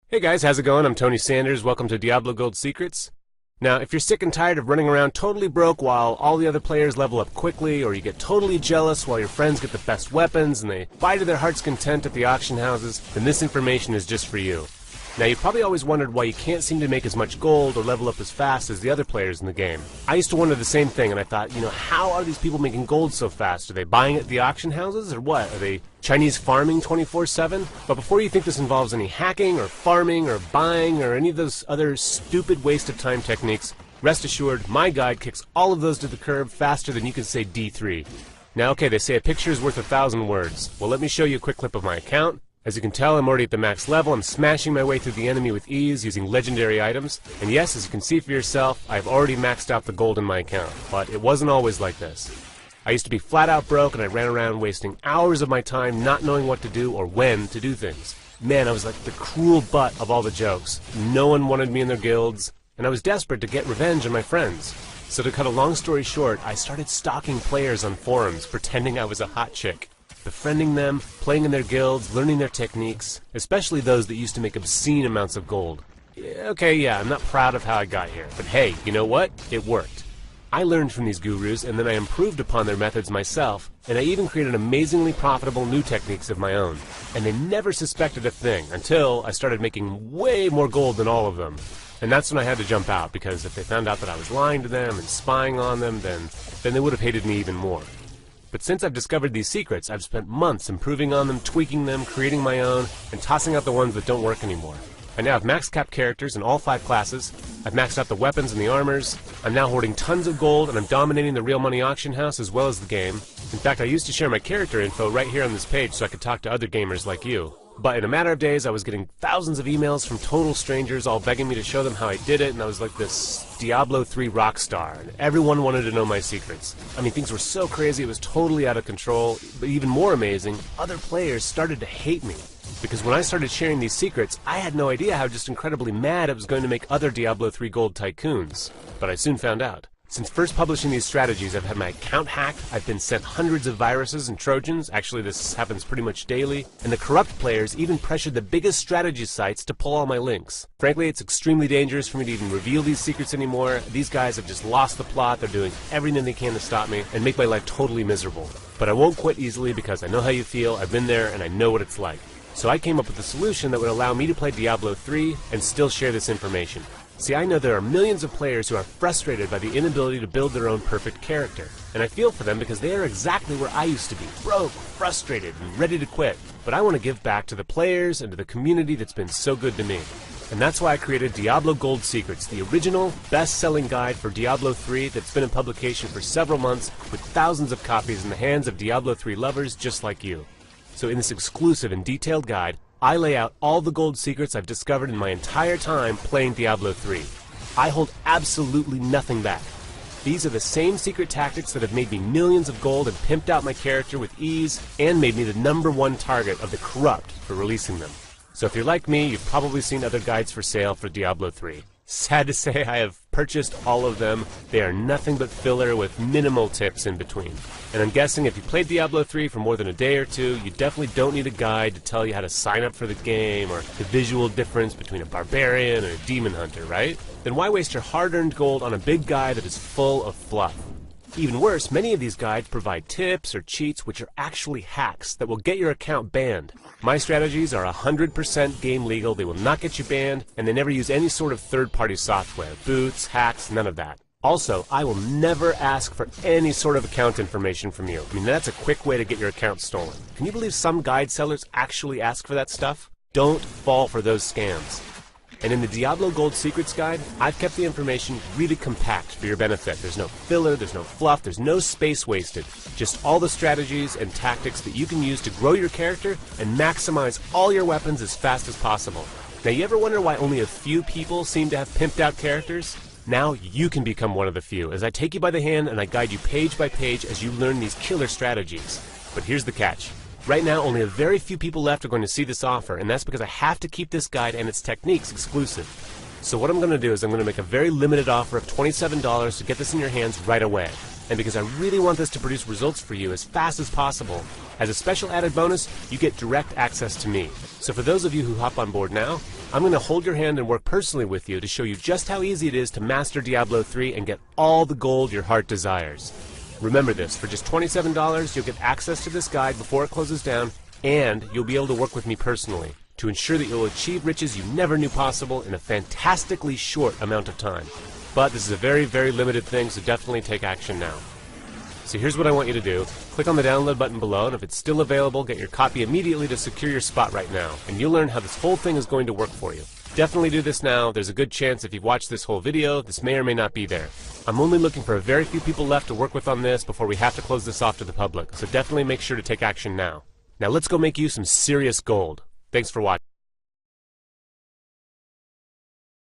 Hey guys, how's it going? I'm Tony Sanders. Welcome to Diablo Gold Secrets. Now, if you're sick and tired of running around totally broke while all the other players level up quickly, or you get totally jealous while your friends get the best weapons and they buy to their heart's content at the auction houses, then this information is just for you. Now, you've probably always wondered why you can't seem to make as much gold or level up as fast as the other players in the game. I used to wonder the same thing, and I thought, how are these people making gold so fast? Are they buying at the auction houses, or what? Are they Chinese farming 24/7? But before you think this involves any hacking, or farming, or buying, or any of those other stupid waste of time techniques, rest assured, my guide kicks all of those to the curb faster than you can say D3. Now, okay, they say a picture is worth 1,000 words. Well, let me show you a quick clip of my account. As you can tell, I'm already at the max level. I'm smashing my way through the enemy with ease using legendary items. And yes, as you can see for yourself, I've already maxed out the gold in my account. But it wasn't always like this. I used to be flat out broke, and I ran around wasting hours of my time not knowing what to do or when to do things. Man, I was like the cruel butt of all the jokes. No one wanted me in their guilds, and I was desperate to get revenge on my friends. So to cut a long story short, I started stalking players on forums, pretending I was a hot chick. Befriending them, playing in their guilds, learning their techniques, especially those that used to make obscene amounts of gold. Yeah, I'm not proud of how I got here, but hey, you know what? It worked. I learned from these gurus, and then I improved upon their methods myself, and I even created amazingly profitable new techniques of my own. And they never suspected a thing until I started making way more gold than all of them. And that's when I had to jump out, because if they found out that I was lying to them and spying on them, then they would have hated me even more. But since I've discovered these secrets, I've spent months improving on them, tweaking them, creating my own, and tossing out the ones that don't work anymore. I now have max cap characters in all 5 classes, I've maxed out the weapons and the armors, I'm now hoarding tons of gold, and I'm dominating the real money auction house as well as the game. In fact, I used to share my character info right here on this page so I could talk to other gamers like you. But in a matter of days, I was getting thousands of emails from total strangers all begging me to show them how I did it, and I was like this Diablo 3 rock star, and everyone wanted to know my secrets. I mean, things were so crazy, it was totally out of control, but even more amazing, other players started to hate me. Because when I started sharing these secrets, I had no idea how just incredibly mad it was going to make other Diablo 3 gold tycoons. But I soon found out. Since first publishing these strategies, I've had my account hacked, I've been sent hundreds of viruses and trojans, actually this happens pretty much daily, and the corrupt players even pressured the biggest strategy sites to pull all my links. Frankly, it's extremely dangerous for me to even reveal these secrets anymore. These guys have just lost the plot, they're doing everything they can to stop me and make my life totally miserable. But I won't quit easily because I know how you feel, I've been there, and I know what it's like. So I came up with a solution that would allow me to play Diablo 3 and still share this information. See, I know there are millions of players who are frustrated by the inability to build their own perfect character. And I feel for them because they are exactly where I used to be, broke, frustrated, and ready to quit. But I want to give back to the players and to the community that's been so good to me. And that's why I created Diablo Gold Secrets, the original, best-selling guide for Diablo 3 that's been in publication for several months with thousands of copies in the hands of Diablo 3 lovers just like you. So in this exclusive and detailed guide, I lay out all the gold secrets I've discovered in my entire time playing Diablo 3. I hold absolutely nothing back. These are the same secret tactics that have made me millions of gold and pimped out my character with ease and made me the #1 target of the corrupt for releasing them. So if you're like me, you've probably seen other guides for sale for Diablo 3. Sad to say, I have purchased all of them. They are nothing but filler with minimal tips in between. And I'm guessing if you played Diablo 3 for more than a day or two, you definitely don't need a guide to tell you how to sign up for the game or the visual difference between a barbarian and a demon hunter, right? Then why waste your hard-earned gold on a big guide that is full of fluff? Even worse, many of these guides provide tips or cheats which are actually hacks that will get your account banned. My strategies are 100% game legal, they will not get you banned, and they never use any sort of third-party software, boots, hacks, none of that. Also, I will never ask for any sort of account information from you. I mean, that's a quick way to get your account stolen. Can you believe some guide sellers actually ask for that stuff? Don't fall for those scams. And in the Diablo Gold Secrets Guide, I've kept the information really compact for your benefit. There's no filler, there's no fluff, there's no space wasted. Just all the strategies and tactics that you can use to grow your character and maximize all your weapons as fast as possible. Now, you ever wonder why only a few people seem to have pimped out characters? Now you can become one of the few, as I take you by the hand and I guide you page by page as you learn these killer strategies. But here's the catch. Right now, only a very few people left are going to see this offer, and that's because I have to keep this guide and its techniques exclusive. So what I'm going to do is I'm going to make a very limited offer of $27 to get this in your hands right away. and because I really want this to produce results for you as fast as possible. As a special added bonus, you get direct access to me. So for those of you who hop on board now, I'm going to hold your hand and work personally with you to show you just how easy it is to master Diablo 3 and get all the gold your heart desires. Remember this, for just $27, you'll get access to this guide before it closes down, and you'll be able to work with me personally to ensure that you'll achieve riches you never knew possible in a fantastically short amount of time. But this is a very, very limited thing, so definitely take action now. So here's what I want you to do. Click on the download button below, and if it's still available, get your copy immediately to secure your spot right now, and you'll learn how this whole thing is going to work for you. Definitely do this now. There's a good chance if you've watched this whole video, this may or may not be there. I'm only looking for a very few people left to work with on this before we have to close this off to the public, so definitely make sure to take action now. Now let's go make you some serious gold. Thanks for watching.